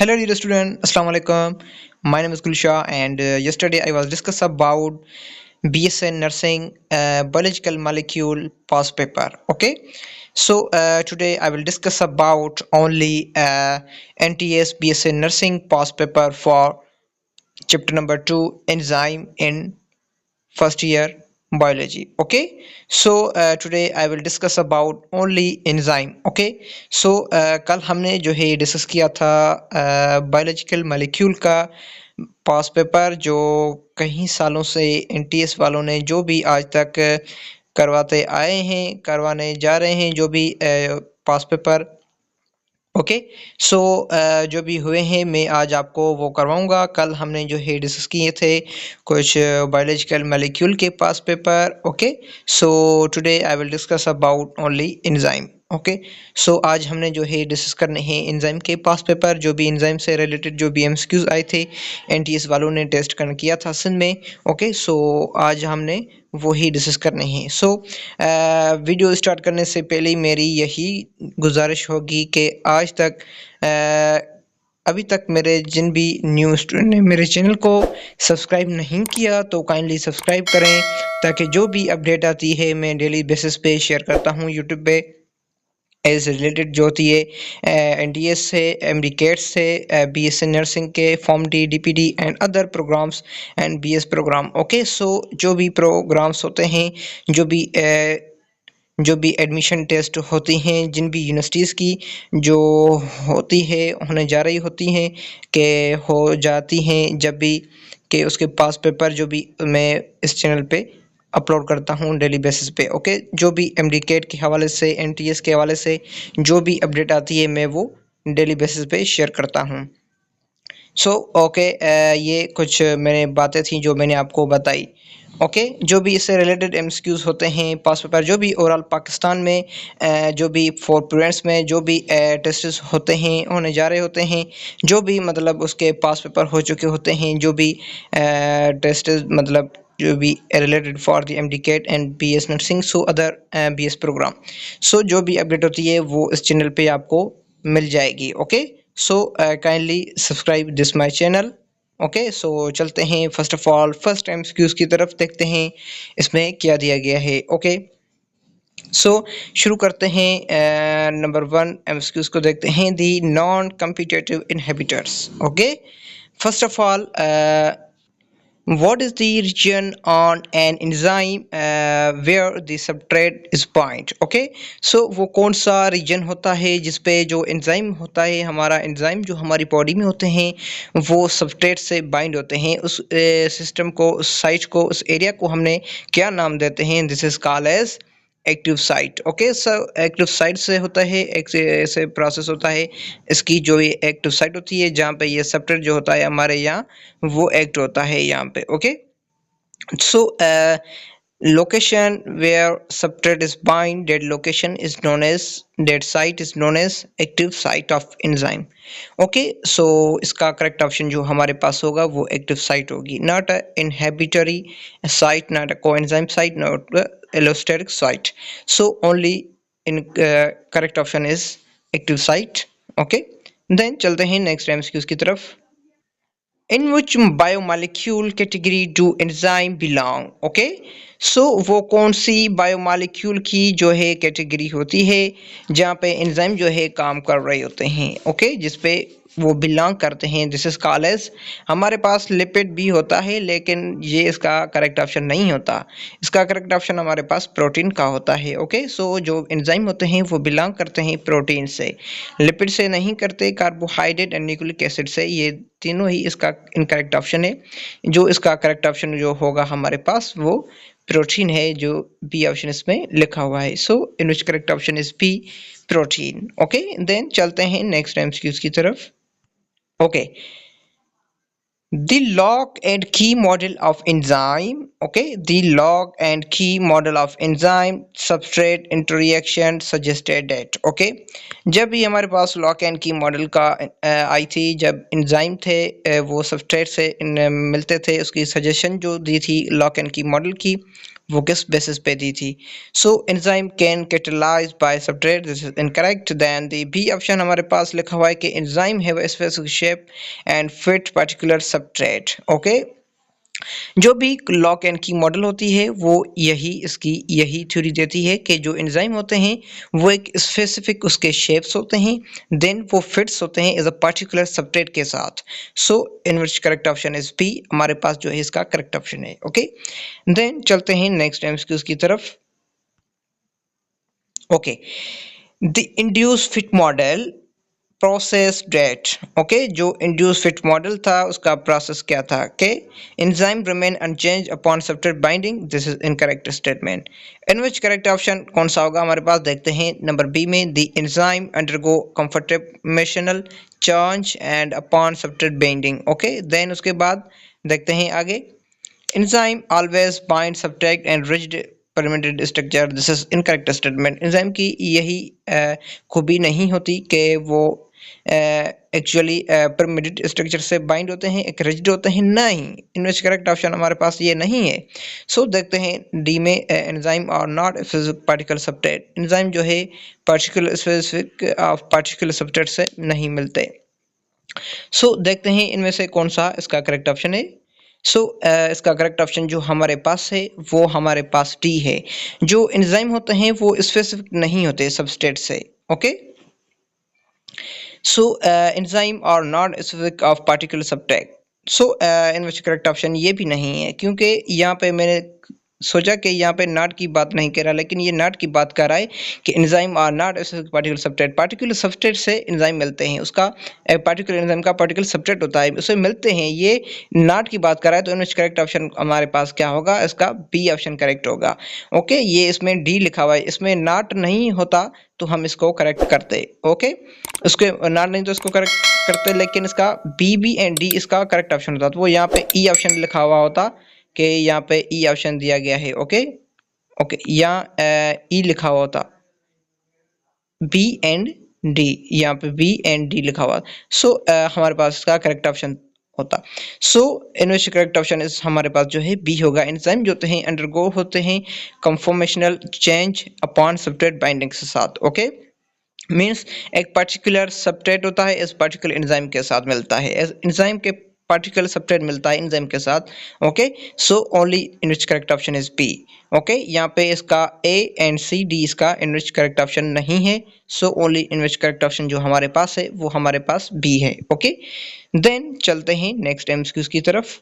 Hello dear student, Assalamu alaikum. My name is Gulsha and yesterday I was discuss about BSN nursing biological molecule past paper. Okay, so today I will discuss about only NTS BSN nursing past paper for chapter number 2 enzyme in first year biology. Okay, so today I will discuss about only enzyme. Okay, so कल हमने जो है discuss किया था biological molecule का पास paper जो कई सालों से एनटीएस वालों ने जो भी आज तक करवाते आए हैं करवाने जा रहे हैं जो भी पास पेपर। ओके, सो जो भी हुए हैं मैं आज आपको वो करवाऊंगा। कल हमने जो है डिस्कस किए थे कुछ बायोलॉजिकल मॉलिक्यूल के पास paper. Okay, so today I will discuss about only enzyme. Okay, so आज हमने जो है डिस्कस करने हैं एंजाइम के पास पेपर, जो भी एंजाइम से रिलेटेड जो भी एमसीक्यूज आए थे एनटीएस वालों ने टेस्ट कर किया था सिंध में। ओके, सो आज हमने वही डिस्कस करने हैं। सो वीडियो स्टार्ट करने से पहले मेरी यही गुजारिश होगी कि आज तक अभी तक मेरे जिन भी न्यू स्टूडेंट ने मेरे चैनल को सब्सक्राइब नहीं किया तो काइंडली सब्सक्राइब करें, ताकि जो भी अपडेट आती है मैं डेली बेसिस पे शेयर करता हूँ यूट्यूब पे एज रिलेटेड जो होती है एनडीएस से, एमडीकेट से, बीएससी नर्सिंग के, Pharm D, DPD and other programs and BS program. Okay, so जो भी प्रोग्राम्स होते हैं, जो भी एडमिशन टेस्ट होती हैं जिन भी यूनिवर्सिटीज़ की जो होती है होने जा रही होती हैं कि हो जाती हैं जब भी कि उसके पास पेपर जो भी मैं इस चैनल पे अपलोड करता हूँ डेली बेसिस पे। ओके, जो भी एमडीकेट के हवाले से, एनटीएस के हवाले से जो भी अपडेट आती है मैं वो डेली बेसिस पे शेयर करता हूँ। सो ओके, ये कुछ मैंने बातें थी जो मैंने आपको बताई। ओके, जो भी इससे रिलेटेड एमसीक्यूज होते हैं पास पेपर, जो भी ओवरऑल पाकिस्तान में जो भी फॉर प्रूडेंस में जो भी टेस्ट होते हैं होने जा रहे होते हैं, जो भी मतलब उसके पास पेपर हो चुके होते हैं, जो भी टेस्ट मतलब जो भी related for the MDCAT and BS nursing so other BS program, so जो भी अपडेट होती है वो इस चैनल पे आपको मिल जाएगी। Okay, so kindly subscribe this my channel. Okay, so चलते हैं first of all first MCQs की तरफ, देखते हैं इसमें क्या दिया गया है। ओके, सो शुरू करते हैं नंबर 1 एमसीक्यूज को देखते हैं, the non competitive inhibitors. Okay, first of all what is the region on an enzyme where the substrate is bind? Okay, so वो कौन सा रीजन होता है जिसपे जो एंजाइम होता है, हमारा एंजाइम जो हमारी बॉडी में होते हैं वो सबस्ट्रेट से बाइंड होते हैं। उस सिस्टम को, उस साइट को, उस एरिया को हमने क्या नाम देते हैं? This is called as active site. Okay, sir active site से होता है, एक ऐसे प्रोसेस होता है इसकी जो ये एक्टिव साइट होती है जहाँ पे ये सबस्ट्रेट जो होता है हमारे यहाँ वो एक्ट होता है यहाँ पे। Okay, so location where substrate is bind, that location is known as, that site is known as active site of enzyme. Okay, so इसका करेक्ट ऑप्शन जो हमारे पास होगा वो एक्टिव साइट होगी, not a inhibitory site, not a coenzyme site, not a allosteric site. So only in correct option is active site. Okay, then चलते हैं next MCQs की तरफ। In which biomolecule category do enzyme belong? Okay, so वो कौन सी biomolecule की जो है category होती है जहाँ पे एंजाइम जो है काम कर रहे होते हैं। ओके, जिस पे वो बिलोंग करते हैं, दिस इज कॉल्ड एज, हमारे पास लिपिड भी होता है लेकिन ये इसका करेक्ट ऑप्शन नहीं होता। इसका करेक्ट ऑप्शन हमारे पास प्रोटीन का होता है। ओके, सो जो एंजाइम होते हैं वो बिलोंग करते हैं प्रोटीन से, लिपिड से नहीं करते, कार्बोहाइड्रेट एंड न्यूक्लिक एसिड से। ये तीनों ही इसका इनकरेक्ट ऑप्शन है। जो इसका करेक्ट ऑप्शन जो होगा हमारे पास वो प्रोटीन है, जो बी ऑप्शन इसमें लिखा हुआ है। So in which correct option is B, protein. Okay, then चलते हैं नेक्स्ट एमसीक्यूज की तरफ। Okay, the log and key model of enzyme. Okay, the log and key model of enzyme substrate interaction suggested that. Okay, जब भी हमारे पास lock and की model का आई थी, जब एंजाइम थे वो सबस्ट्रेट से मिलते थे, उसकी सजेशन जो दी थी लॉक एंड की मॉडल की वो किस बेसिस पे दी थी। So enzyme can catalyse by substrate, this is incorrect. Then the B option हमारे पास लिखा हुआ है कि enzyme have a specific shape and fit particular substrate. Okay, जो भी लॉक एंड की मॉडल होती है वो यही थ्योरी देती है कि जो एंजाइम होते हैं वो एक स्पेसिफिक उसके शेप्स होते हैं, देन वो फिट्स होते हैं एज अ पर्टिकुलर सब्सट्रेट के साथ। So in which correct option is B, हमारे पास जो है इसका करेक्ट ऑप्शन है। ओके, देन चलते हैं नेक्स्ट एमसीक्यूज की तरफ। Okay, the induce fit model process that. Okay, जो इंड्यूस फिट मॉडल था उसका प्रोसेस क्या था कि enzyme remain unchange upon substrate binding, this is incorrect statement. In which correct option कौन सा होगा हमारे पास, देखते हैं नंबर बी में, the enzyme undergo conformational change and upon substrate binding. Okay, then उसके बाद देखते हैं आगे, enzyme always bind substrate and rigid permanent structure, this is incorrect statement. Enzyme की यही खूबी नहीं होती कि वो एक्चुअली परमानेंट स्ट्रक्चर से बाइंड होते हैं, एक रिजिड होते हैं, नहीं। इनमें करेक्ट ऑप्शन हमारे पास ये नहीं है। सो देखते हैं डी में, एंजाइम और not specific particle substrate, enzyme जो है पार्टिकुलर स्पेसिफिक पार्टिकुलर सब्सट्रेट से नहीं मिलते। सो देखते हैं इनमें से कौन सा इसका करेक्ट ऑप्शन है। सो इसका करेक्ट ऑप्शन जो हमारे पास है वो हमारे पास डी है। जो एंजाइम होते हैं वो स्पेसिफिक नहीं होते सबस्ट्रेट से। Okay, so enzyme are not specific of particular substrate. So in which correct option ये भी नहीं है, क्योंकि यहाँ पे मैंने सोचा कि यहाँ पे नॉट की बात नहीं कर रहा, लेकिन ये नॉट की बात कर रहा है कि enzyme are not particular substrate. Particular substrate से एंजाइम मिलते हैं, उसका पार्टिकुलर एंजाइम का पार्टिकुलर सबस्ट्रेट होता है, उससे मिलते हैं। ये नॉट की बात कर रहा है, तो इनमें करेक्ट ऑप्शन हमारे पास क्या होगा, इसका बी ऑप्शन करेक्ट होगा। ओके, ये इसमें डी लिखा हुआ है, इसमें नॉट नहीं होता तो हम इसको करेक्ट करते। ओके, उसके नॉट नहीं तो इसको करेक्ट करते, लेकिन इसका बी एंड डी इसका करेक्ट ऑप्शन होता, तो वो यहाँ पे ई ऑप्शन लिखा हुआ होता कि यहाँ पे ई ऑप्शन दिया गया है। ओके, ओके, यहाँ ई लिखा हुआ होता, बी एंड डी, यहाँ पे बी एंड डी लिखा हुआ। सो हमारे पास इसका करेक्ट ऑप्शन होता। सो इनमें करेक्ट ऑप्शन इस हमारे पास जो है बी होगा। एंजाइम जो होते हैं अंडरगो होते हैं कंफॉर्मेशनल चेंज अपॉन सब्सट्रेट बाइंडिंग के साथ। ओके, मीन्स एक पर्टिकुलर सबस्ट्रेट होता है, इस पर्टिकुलर एंजाइम के साथ मिलता है, एंजाइम के पर्टिकुलर सबस्ट्रेट मिलता है एंजाइम के साथ। Okay, so only in which correct option is B. Okay, यहाँ पे इसका ए एंड सी डी इसका इन विच करेक्ट ऑप्शन नहीं है। So only in which correct option जो हमारे पास है वो हमारे पास बी है। ओके, देन चलते हैं नेक्स्ट एमसीक्यूज की तरफ।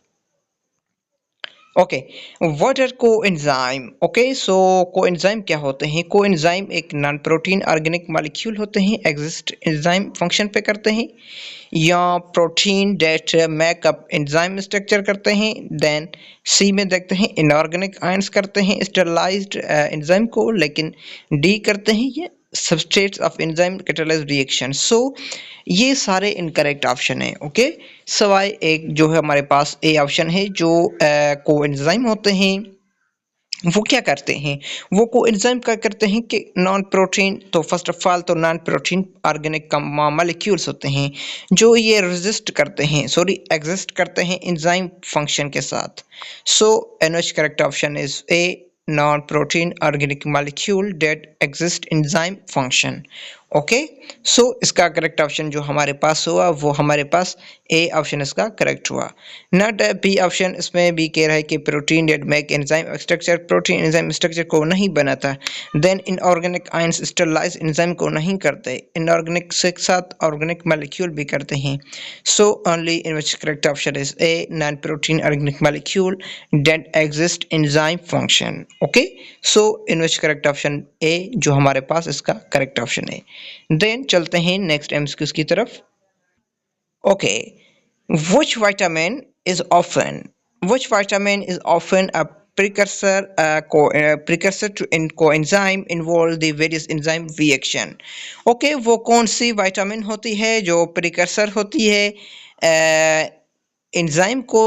Okay, what are coenzyme. Okay, so coenzyme क्या होते हैं। कोएंजाइम एक नॉन प्रोटीन ऑर्गेनिक मॉलिक्यूल होते हैं, एग्जिस्ट एंजाइम फंक्शन पे करते हैं या protein that make up enzyme structure करते हैं। देन सी में देखते हैं इनऑर्गेनिक आयंस करते हैं स्टेरलाइज्ड एंजाइम को, लेकिन डी करते हैं ये substrates of enzyme catalyzed reaction. So ये सारे इनकरेक्ट ऑप्शन है। ओके, सवाए एक जो है हमारे पास ए ऑप्शन है, जो कोएंजाइम होते हैं वो क्या करते हैं, वो कोएंजाइम क्या करते हैं कि नॉन प्रोटीन, तो फर्स्ट ऑफ ऑल तो नॉन प्रोटीन ऑर्गेनिक मॉलिक्यूल्स होते हैं जो ये रेजिस्ट करते हैं, सॉरी एग्जिस्ट करते हैं एंजाइम फंक्शन के साथ। सो एनएच correct option is A, non protein organic molecule that exist enzyme function. Okay, so इसका करेक्ट ऑप्शन जो हमारे पास हुआ वो हमारे पास ए ऑप्शन इसका करेक्ट हुआ। नॉट बी ऑप्शन, इसमें भी कह रहा है कि protein that make enzyme structure, protein enzyme structure को नहीं बनाता। Then inorganic ions sterilize enzyme को नहीं करते, इनऑर्गेनिक के साथ ऑर्गेनिक मॉलिक्यूल भी करते हैं। So only in which correct option is A, non protein organic molecule that exist enzyme function. Okay, so in which correct option A जो हमारे पास इसका करेक्ट ऑप्शन है। देन चलते हैं नेक्स्ट एमसीक्यूज की तरफ। Okay, which vitamin is often a precursor to coenzyme involve the various enzyme reaction। Okay, वो कौन सी विटामिन होती है जो प्रिकर्सर होती है एंजाइम को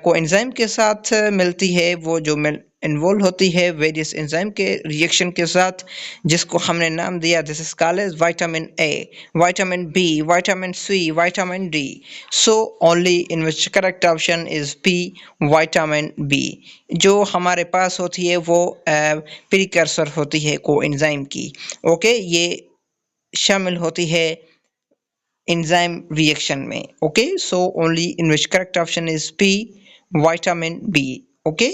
कोएंजाइम के साथ मिलती है, वो जो इन्वॉल्व होती है वेरियस एंजाइम के रिएक्शन के साथ, जिसको हमने नाम दिया this is called as vitamin A, vitamin B, vitamin C, vitamin D. So only in which correct option is B, vitamin B. जो हमारे पास होती है वो प्रीकर्सर होती है को एंजाइम की। ओके, ये शामिल होती है एंजाइम रिएक्शन में। Okay, so only in which correct option is B, vitamin B. Okay,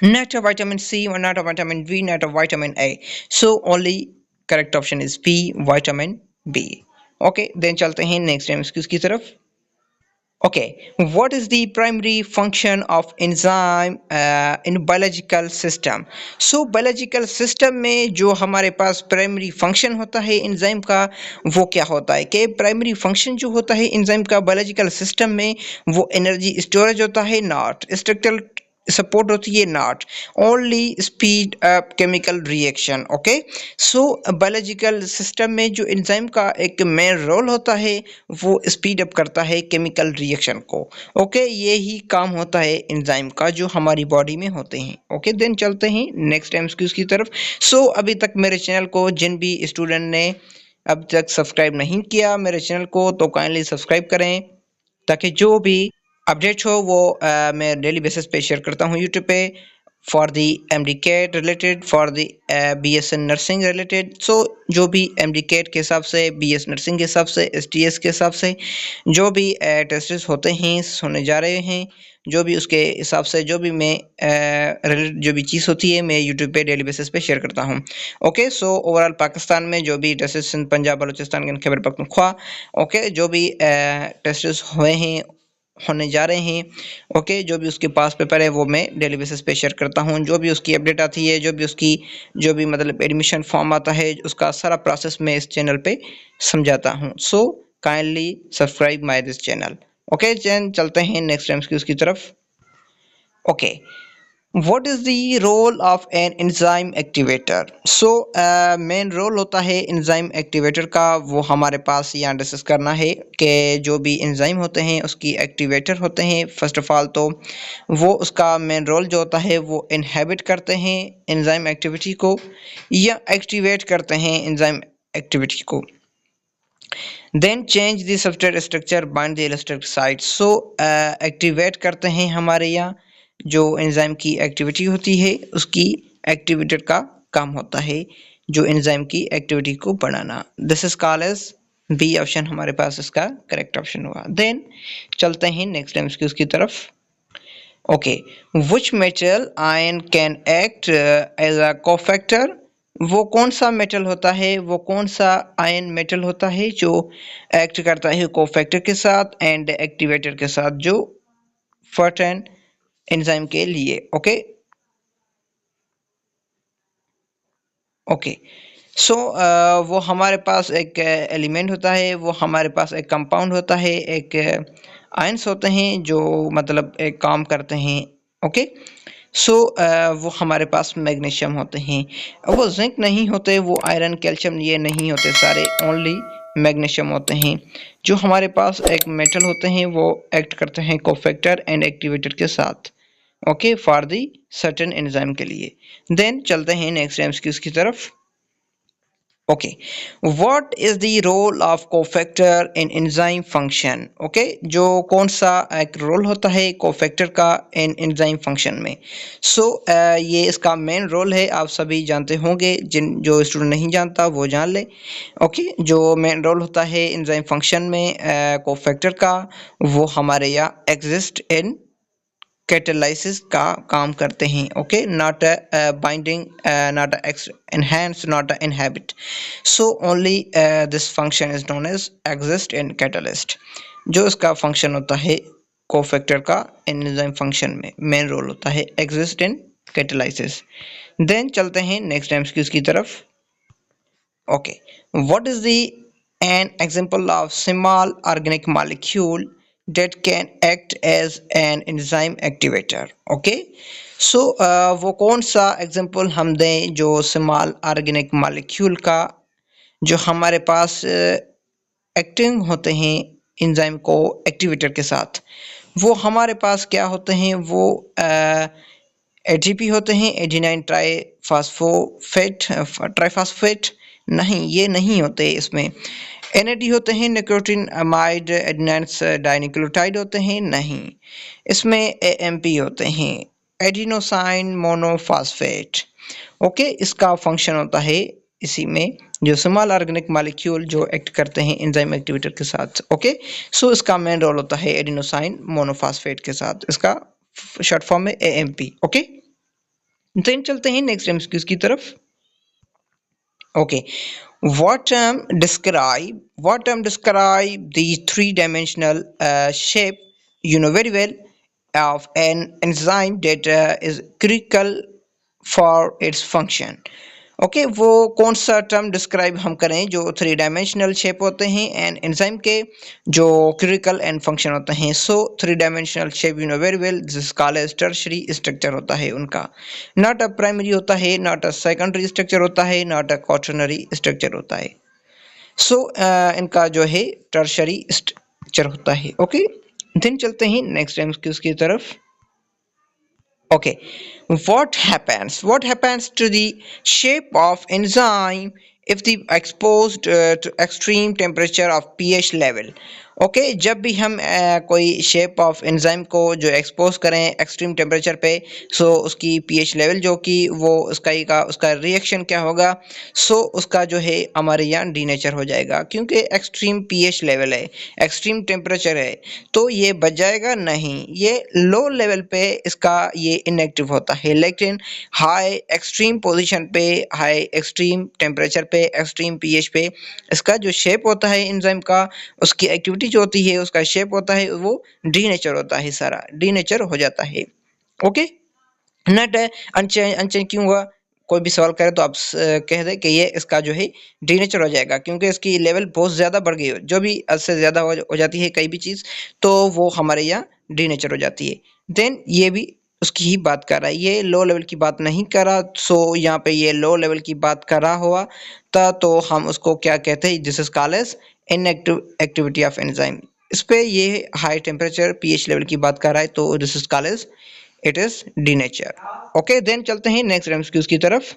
not a vitamin C or not a vitamin B, not a vitamin A. So only correct option is P, vitamin B. Okay, then चलते हैं next MCQ की तरफ। Okay, what is the primary function of enzyme in biological system? So biological system में जो हमारे पास primary function होता है enzyme का, वो क्या होता है कि primary function जो होता है enzyme का biological system में, वो energy storage होता है, not structural सपोर्ट होती है, not only speed up chemical reaction. Okay, so biological system में जो एंजाइम का एक मेन रोल होता है वो स्पीड अप करता है केमिकल रिएक्शन को। ओके, ये ही काम होता है एंजाइम का जो हमारी बॉडी में होते हैं। ओके, देन चलते हैं नेक्स्ट एमसीक्यूज की तरफ। सो अभी तक मेरे चैनल को जिन भी स्टूडेंट ने अब तक सब्सक्राइब नहीं किया मेरे चैनल को, तो काइंडली सब्सक्राइब करें ताकि जो भी अपडेट हो वो मैं डेली बेसिस पे शेयर करता हूँ यूट्यूब पे, for the MDCAT related, for the BSN nursing related. So जो भी एमडी कैट के हिसाब से, बीएस नर्सिंग के हिसाब से, एसटीएस के हिसाब से जो भी टेस्ट्स होते हैं होने जा रहे हैं, जो भी उसके हिसाब से जो भी मैं जो भी चीज़ होती है मैं यूट्यूब पे डेली बेसिस पे शेयर करता हूँ। ओके, सो ओवरऑल पाकिस्तान में जो भी टेस्ट्स पंजाब बलूचिस्तान खैबर पख्तूनख्वा, ओके, जो भी टेस्ट्स हुए हैं होने जा रहे हैं, ओके, जो भी उसके पास पेपर है वो मैं डेली बेसिस पे शेयर करता हूँ। जो भी उसकी अपडेट आती है, जो भी उसकी जो भी मतलब एडमिशन फॉर्म आता है, उसका सारा प्रोसेस मैं इस चैनल पे समझाता हूँ। So kindly subscribe my this channel. Okay, चलते हैं नेक्स्ट एमसीक्यूज की तरफ। Okay, What is the role of an enzyme activator? So main role होता है enzyme activator का, वो हमारे पास यहाँ डिस्कस करना है कि जो भी enzyme होते हैं उसकी activator होते हैं। फर्स्ट ऑफ ऑल तो वो उसका मेन रोल जो होता है वो inhibit करते हैं enzyme activity को या activate करते हैं enzyme activity को। Then change the substrate structure bind the electric site. So activate करते हैं हमारे यहाँ जो एंजाइम की एक्टिविटी होती है उसकी एक्टिवेटर का काम होता है जो एंजाइम की एक्टिविटी को बढ़ाना। This is called as B option हमारे पास इसका करेक्ट ऑप्शन होगा। देन चलते हैं नेक्स्ट एमसीक्यूज की तरफ। Okay, which metal ion can act as a cofactor? वो कौन सा मेटल होता है, वो कौन सा आयन मेटल होता है जो एक्ट करता है कोफैक्टर के साथ एंड एक्टिवेटर के साथ जो फर्टन एंजाइम के लिए। ओके, ओके, सो वो हमारे पास एक एलिमेंट होता है, वो हमारे पास एक कंपाउंड होता है, एक आयंस होते हैं जो मतलब एक काम करते हैं। ओके, सो वो हमारे पास मैग्नीशियम होते हैं, वो जिंक नहीं होते, वो आयरन कैल्शियम ये नहीं होते सारे, ओनली मैग्नीशियम होते हैं जो हमारे पास एक मेटल होते हैं, वो एक्ट करते हैं कोफैक्टर एंड एक्टिवेटर के साथ। Okay, for the certain enzyme के लिए। देन चलते हैं नेक्स्ट एमसीक्यूज की तरफ। Okay, what is the role of cofactor in enzyme function? Okay, जो कौन सा एक रोल होता है कोफैक्टर का इन एंजाइम फंक्शन में। सो ये इसका मेन रोल है, आप सभी जानते होंगे, जो स्टूडेंट नहीं जानता वो जान ले। ओके, जो मेन रोल होता है एंजाइम फंक्शन में कोफैक्टर का, वो हमारे यहाँ एग्जिस्ट इन कैटालाइसिस का काम करते हैं। Okay, not binding, not enhance, not inhibit. So only this function is known as exist in catalyst. जो इसका फंक्शन होता है कोफैक्टर का एंजाइम फंक्शन में मेन रोल होता है एग्जिस्ट इन कैटालाइसिस। देन चलते हैं नेक्स्ट एमसीक्यूज की तरफ। Okay, what is the an example of small organic molecule that can act as an enzyme activator? Okay, so वो कौन सा एग्जांपल हम दें जो स्मॉल ऑर्गेनिक मॉलिक्यूल का जो हमारे पास एक्टिंग होते हैं एंजाइम को एक्टिवेटर के साथ, वो हमारे पास क्या होते हैं, वो एटीपी होते हैं एडिनाइन ट्राइफॉस्फेट नहीं, ये नहीं होते इसमें। एनएडी होते हैं निकोटीन अमाइड एडिनाइन डाइन्यूक्लियोटाइड होते हैं नहीं। इसमें एएमपी होते हैं एडिनोसाइन मोनोफॉस्फेट। ओके, इसका फंक्शन होता है इसी में जो स्मॉल ऑर्गेनिक मॉलिक्यूल जो एक्ट करते हैं एंजाइम एक्टिवेटर के साथ। ओके, सो इसका मेन रोल होता है एडिनोसाइन मोनोफॉस्फेट के साथ, इसका शॉर्ट फॉर्म में एएमपी। ओके, देन चलते हैं नेक्स्ट एमसीक्यूज की तरफ। Okay, what term describe the three-dimensional shape you know very well of an enzyme that is critical for its function। Okay, वो कौन सा टर्म डिस्क्राइब हम करें जो थ्री डायमेंशनल शेप होते हैं एंड एंजाइम के जो क्रिटिकल एंड फंक्शन होते हैं। So three dimensional shape you know very well, this called as tertiary structure होता है उनका, नॉट अ प्राइमरी होता है, नॉट अ सेकेंडरी स्ट्रक्चर होता है, नॉट अ क्वाटरनरी स्ट्रक्चर होता है। सो इनका जो है टर्शियरी स्ट्रक्चर होता है। ओके, देन चलते हैं नेक्स्ट एमसीक्यूज की तरफ। Okay, what happens to the shape of enzyme if the exposed to extreme temperature of pH level। Okay, जब भी हम कोई शेप ऑफ एंजाइम को जो एक्सपोज करें एक्सट्रीम टेम्परेचर पे, सो उसकी पीएच लेवल जो कि वो उसका रिएक्शन क्या होगा। सो उसका जो है हमारे यहाँ डीनेचर हो जाएगा, क्योंकि एक्सट्रीम पीएच लेवल है, एक्सट्रीम टेम्परेचर है, तो ये बच जाएगा नहीं, ये लो लेवल पे इसका ये इनएक्टिव होता है। लेकिन हाई एक्सट्रीम पोजीशन पे, हाई एक्सट्रीम टेम्परेचर पे, एक्सट्रीम पीएच पे इसका जो शेप होता है एंजाइम का, उसकी एक्टिविटी जो होती है, उसका शेप होता है, वो डीनेचर होता है, सारा डीनेचर हो जाता है। ओके, नट अनचेंज क्यों हुआ, कोई भी सवाल करे तो आप कह दे कि ये इसका जो है डीनेचर हो जाएगा, क्योंकि इसकी लेवल बहुत ज़्यादा बढ़ गई हो, जो भी हद से ज़्यादा हो जाती है कई भी चीज़, तो वो हमारे यहाँ डीनेचर हो जाती है। देन ये भी उसकी ही बात कर रहा है, ये लो लेवल की बात नहीं कर रहा। सो यहाँ पे ये लो लेवल की बात कर रहा हुआ था, तो हम उसको क्या कहते हैं, this is called as inactive activity of enzyme. इस पे ये हाई टेम्परेचर पीएच लेवल की बात कर रहा है, तो this is called as it is denature. Okay, then चलते हैं नेक्स्ट एमसीक्यूज की तरफ।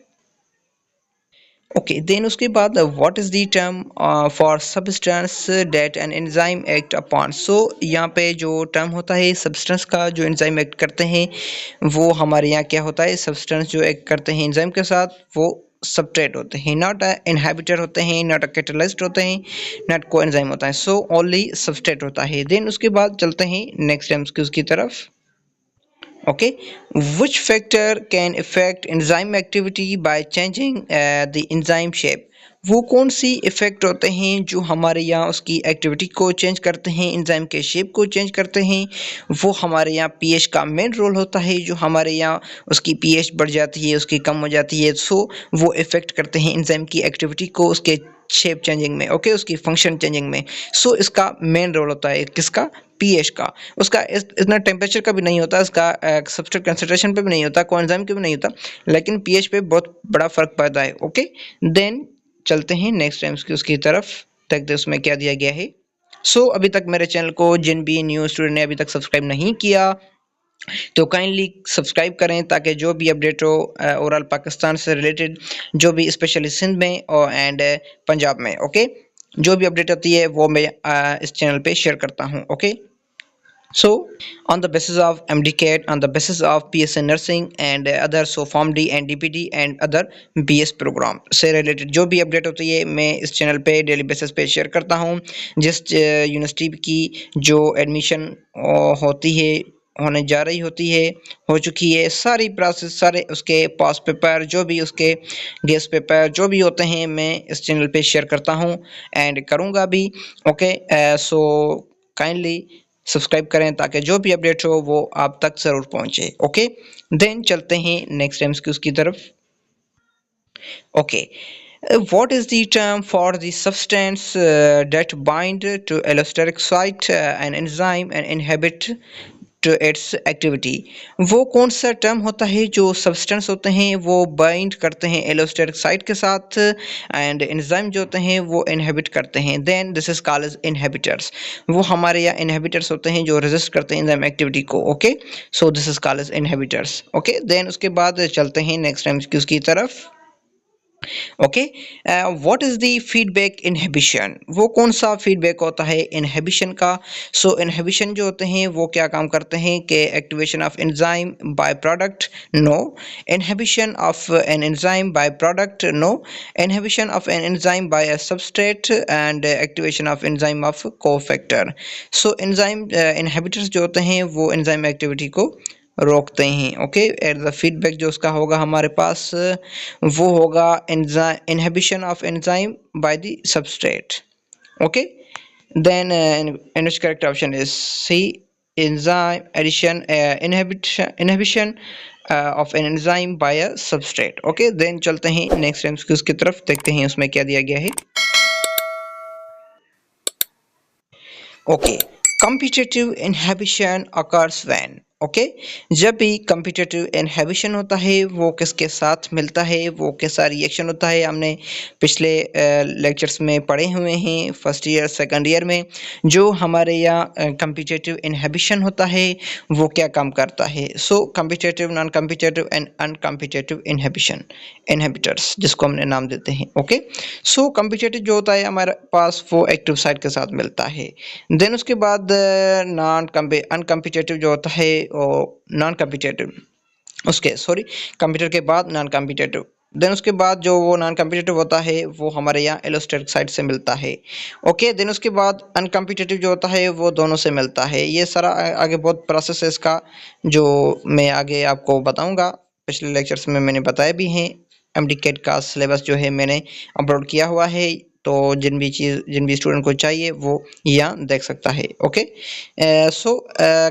ओके, देन उसके बाद what is the term for substance that an enzyme act upon. So यहाँ पे जो टर्म होता है सब्सटेंस का जो एंजाइम एक्ट करते हैं, वो हमारे यहाँ क्या होता है, सब्सटेंस जो एक्ट करते हैं एंजाइम के साथ वो सबस्ट्रेट होते हैं, नॉट इनहिबिटर होते हैं, नॉट अ कैटालिस्ट होते हैं, नॉट कोएंजाइम होता है। सो ओनली सबस्ट्रेट होता है। देन उसके बाद चलते हैं नेक्स्ट एमसीक्यूज की तरफ। Okay, which factor can affect enzyme activity by changing the enzyme shape। वो कौन सी इफ़ेक्ट होते हैं जो हमारे यहाँ उसकी एक्टिविटी को चेंज करते हैं, एंजाइम के शेप को चेंज करते हैं। वो हमारे यहाँ पीएच का मेन रोल होता है, जो हमारे यहाँ उसकी पीएच बढ़ जाती है, उसकी कम हो जाती है, सो वो इफ़ेक्ट करते हैं एंजाइम की एक्टिविटी को, उसके शेप चेंजिंग में, ओके, उसकी फंक्शन चेंजिंग में। सो इसका मेन रोल होता है किसका, पीएच का। उसका इतना टेम्परेचर का भी नहीं होता, इसका सबस्ट्रेट कंसंट्रेशन पे भी नहीं होता, कोएंजाइम के भी नहीं होता, लेकिन पीएच पे बहुत बड़ा फर्क पड़ता है। ओके, देन चलते हैं नेक्स्ट एमसीक्यूज की तरफ, देखते हैं उसमें क्या दिया गया है। सो अभी तक मेरे चैनल को जिन भी न्यू स्टूडेंट ने अभी तक सब्सक्राइब नहीं किया, तो काइंडली सब्सक्राइब करें, ताकि जो भी अपडेट हो ओवरऑल पाकिस्तान से रिलेटेड, जो भी स्पेशली सिंध में और एंड पंजाब में, ओके, जो भी अपडेट होती है वो मैं इस चैनल पे शेयर करता हूँ। Okay, so on the basis of MDCAT, on the basis of PSC nursing and other so PharmD and DPD and other BS program से रिलेटेड जो भी अपडेट होती है मैं इस चैनल पे डेली बेसिस पे शेयर करता हूँ। जिस यूनिवर्सिटी की जो एडमिशन होती है, होने जा रही होती है, हो चुकी है, सारी प्रोसेस, सारे उसके पास पेपर, जो भी उसके गेस्ट पेपर जो भी होते हैं, मैं इस चैनल पे शेयर करता हूँ एंड करूँगा भी। ओके, सो काइंडली सब्सक्राइब करें, ताकि जो भी अपडेट हो वो आप तक ज़रूर पहुँचे। ओके, देन चलते हैं नेक्स्ट एमसीक्यूज की तरफ। Okay, what is the term for the substance that bind to allosteric site an enzyme and inhibit to its activity. वो कौन सा टर्म होता है जो सब्सटेंस होते हैं वो बाइंड करते हैं एलोस्टेरिक साइट के साथ, एंड एंजाइम जो होते हैं वो इनहिबिट करते हैं, then this is called as inhibitors. वो हमारे यहाँ इनहिबिटर्स होते हैं जो रेजिस्ट करते हैं एंजाइम एक्टिविटी को। Okay, so this is called as inhibitors. Okay, then उसके बाद चलते हैं नेक्स्ट एमसीक्यूज की तरफ। Okay, what is the feedback inhibition? वो कौन सा फीडबैक होता है इनहिबिशन का? सो इनहिबिशन जो होते हैं वो क्या काम करते हैं कि activation of enzyme by product, no. Inhibition of an enzyme by product, no. Inhibition of an enzyme by a substrate and activation of enzyme of cofactor. So enzyme inhibitors जो होते हैं वो एंजाइम एक्टिविटी को रोकते हैं। Okay, at the feedback जो उसका होगा हमारे पास वो होगा inhibition of enzyme by the substrate. Okay, then in which correct option is C, enzyme addition inhibition of an enzyme by a substrate. Okay, then चलते हैं नेक्स्ट एमसीक्यूज की तरफ, देखते हैं उसमें क्या दिया गया है। Okay, competitive inhibition occurs when. Okay, जब भी कॉम्पिटिटिव इनहिबिशन होता है वो किसके साथ मिलता है, वो कैसा रिएक्शन होता है, हमने पिछले लेक्चर्स में पढ़े हुए हैं फर्स्ट ईयर सेकंड ईयर में। जो हमारे यहाँ कॉम्पिटिटिव इनहिबिशन होता है वो क्या काम करता है? So competitive, non competitive and uncompetitive inhibition, inhibitors जिसको हमने नाम देते हैं। ओके, सो कॉम्पिटिटिव जो होता है हमारे पास वो एक्टिव साइट के साथ मिलता है। देन उसके बाद अनकम्पिटिटिव जो होता है नॉन कम्पिटिटिव, उसके सॉरी कंप्यूटर के बाद नॉन कम्पिटिटिव। देन उसके बाद जो वो नॉन कम्पिटिटिव होता है वो हमारे यहाँ एलोस्टेरिक साइट से मिलता है। ओके, देन उसके बाद अनकम्पिटिटिव जो होता है वो दोनों से मिलता है। ये सारा आगे बहुत प्रोसेस है इसका, जो मैं आगे आपको बताऊंगा। पिछले लेक्चर्स में मैंने बताया भी हैं। एमडीकेट का सिलेबस जो है मैंने अपलोड किया हुआ है, तो जिन भी स्टूडेंट को चाहिए वो यहाँ देख सकता है। ओके, सो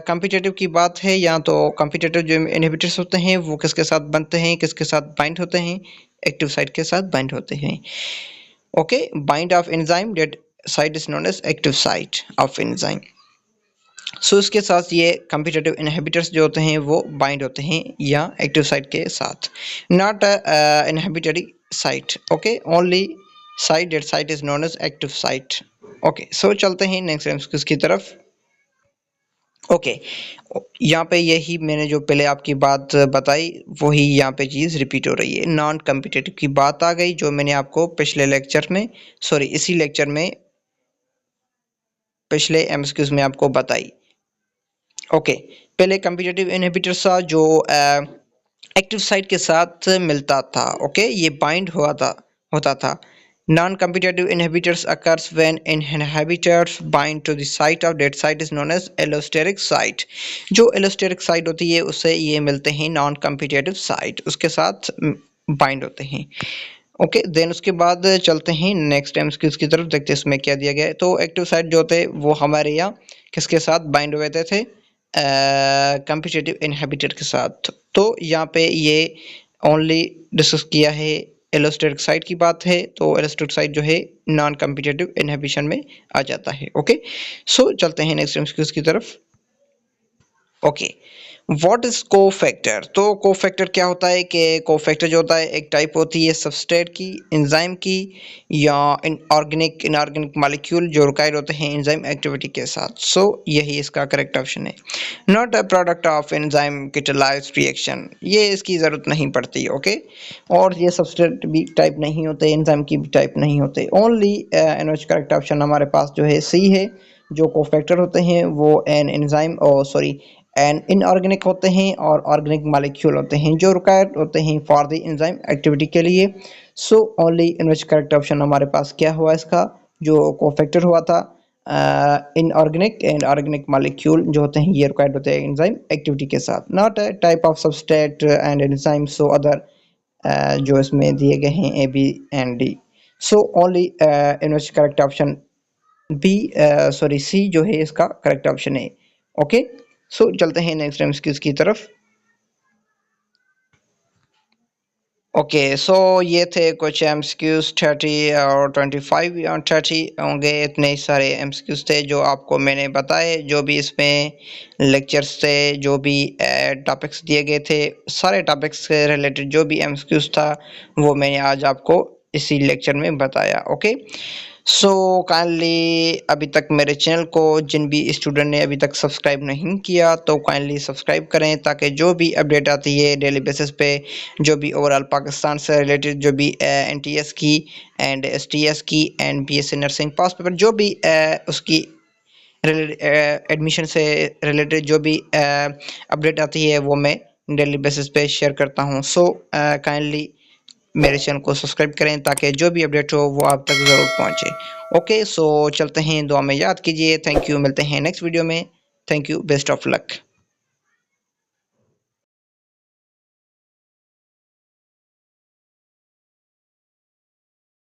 कॉम्पिटिटिव की बात है यहाँ, तो कॉम्पिटिटिव जो इनहिबिटर्स होते हैं वो किसके साथ बनते हैं, किसके साथ बाइंड होते हैं? एक्टिव साइट के साथ बाइंड होते हैं। Okay, bind of enzyme that site is known as active site of enzyme. So इसके साथ ये कॉम्पिटिटिव इनहिबिटर्स जो होते हैं वो बाइंड होते हैं या एक्टिव साइट के साथ, not inhibitory site. Okay, only site that site is known as active site. Okay, so चलते हैं नेक्स्ट एमसीक्यूज की तरफ। ओके, यहाँ पे यही मैंने जो पहले आपकी बात बताई वही यहाँ पे चीज़ रिपीट हो रही है। नॉन कॉम्पिटिटिव की बात आ गई जो मैंने आपको पिछले लेक्चर में, सॉरी इसी लेक्चर में पिछले एमसीक्यूज में आपको बताई। ओके, पहले कॉम्पिटिटिव इनहिबिटर था जो एक्टिव साइट के साथ मिलता था। ओके, ये बाइंड होता था। Non competitive inhibitors occurs when inhibitors bind to the site of that site is known as allosteric site. जो एलोस्टेरिक साइट होती है उससे ये मिलते हैं नॉन कॉम्पिटिटिव साइट, उसके साथ बाइंड होते हैं। ओके, देन उसके बाद चलते हैं नेक्स्ट एमसीक्यूज की तरफ, देखते हैं इसमें क्या दिया गया है। तो एक्टिव साइट जो होते वो हमारे यहाँ किसके साथ बाइंड हुए थे? कॉम्पिटिटिव इनहिबिटर के साथ। तो यहाँ पे ये ओनली डिस्कस किया है एलोस्टेरिक साइट की बात है, तो एलोस्टेरिक साइट जो है नॉन कॉम्पिटिटिव इनहिबिशन में आ जाता है। ओके, सो चलते हैं नेक्स्ट एमसीक्यूज की तरफ। Okay, what is cofactor? तो कोफैक्टर क्या होता है कि कोफैक्टर जो होता है एक टाइप होती है सबस्ट्रेट की, एंजाइम की या इनऑर्गेनिक मॉलिक्यूल जो रिक्वायर्ड होते हैं एंजाइम एक्टिविटी के साथ। सो यही इसका करेक्ट ऑप्शन है। Not a product of enzyme catalyzed reaction, ये इसकी ज़रूरत नहीं पड़ती। ओके, और ये सबस्ट्रेट भी टाइप नहीं होते, एंजाइम की भी टाइप नहीं होते। ओनली करेक्ट ऑप्शन हमारे पास जो है सी है। जो कोफैक्टर होते हैं वो एन एंजाइम और सॉरी एंड इनऑर्गेनिक होते हैं और ऑर्गेनिक मॉलिक्यूल होते हैं जो रिक्वायर्ड होते हैं फॉर द एंजाइम एक्टिविटी के लिए। सो only in which correct option हमारे पास क्या हुआ इसका, जो कोफैक्टर हुआ था इनऑर्गेनिक एंड ऑर्गेनिक मॉलिक्यूल जो होते हैं ये रिक्वायर्ड होते हैं एंजाइम एक्टिविटी के साथ, not a type of substrate and enzyme. So other जो इसमें दिए गए हैं A B and D. So only in which correct option B sorry C जो है इसका करेक्ट ऑप्शन है। ओके, सो चलते हैं नेक्स्ट एमसीक्यूज की तरफ। ओके, सो ये थे कुछ एमसीक्यूज़ 30 और 25 या 30 होंगे, इतने ही सारे एमसीक्यूज़ थे जो आपको मैंने बताए, जो भी इसमें लेक्चर्स थे, जो भी टॉपिक्स दिए गए थे, सारे टॉपिक्स से रिलेटेड जो भी एमसीक्यूज़ था, वो मैंने आज आपको इसी लेक्चर में बताया। ओके, सो काइंडली अभी तक मेरे चैनल को जिन भी स्टूडेंट ने अभी तक सब्सक्राइब नहीं किया तो काइंडली सब्सक्राइब करें, ताकि जो भी अपडेट आती है डेली बेसिस पे, जो भी ओवरऑल पाकिस्तान से रिलेटेड, जो भी एनटीएस की एंड एसटीएस की and BSc nursing pass paper, जो भी उसकी एडमिशन से रिलेटेड जो भी अपडेट आती है वो मैं डेली बेसिस पे शेयर करता हूँ। सो काइंडली मेरे चैनल को सब्सक्राइब करें, ताकि जो भी अपडेट हो वो आप तक ज़रूर पहुँचे। ओके, सो चलते हैं, दुआ में याद कीजिए। थैंक यू, मिलते हैं नेक्स्ट वीडियो में। Thank you, best of luck.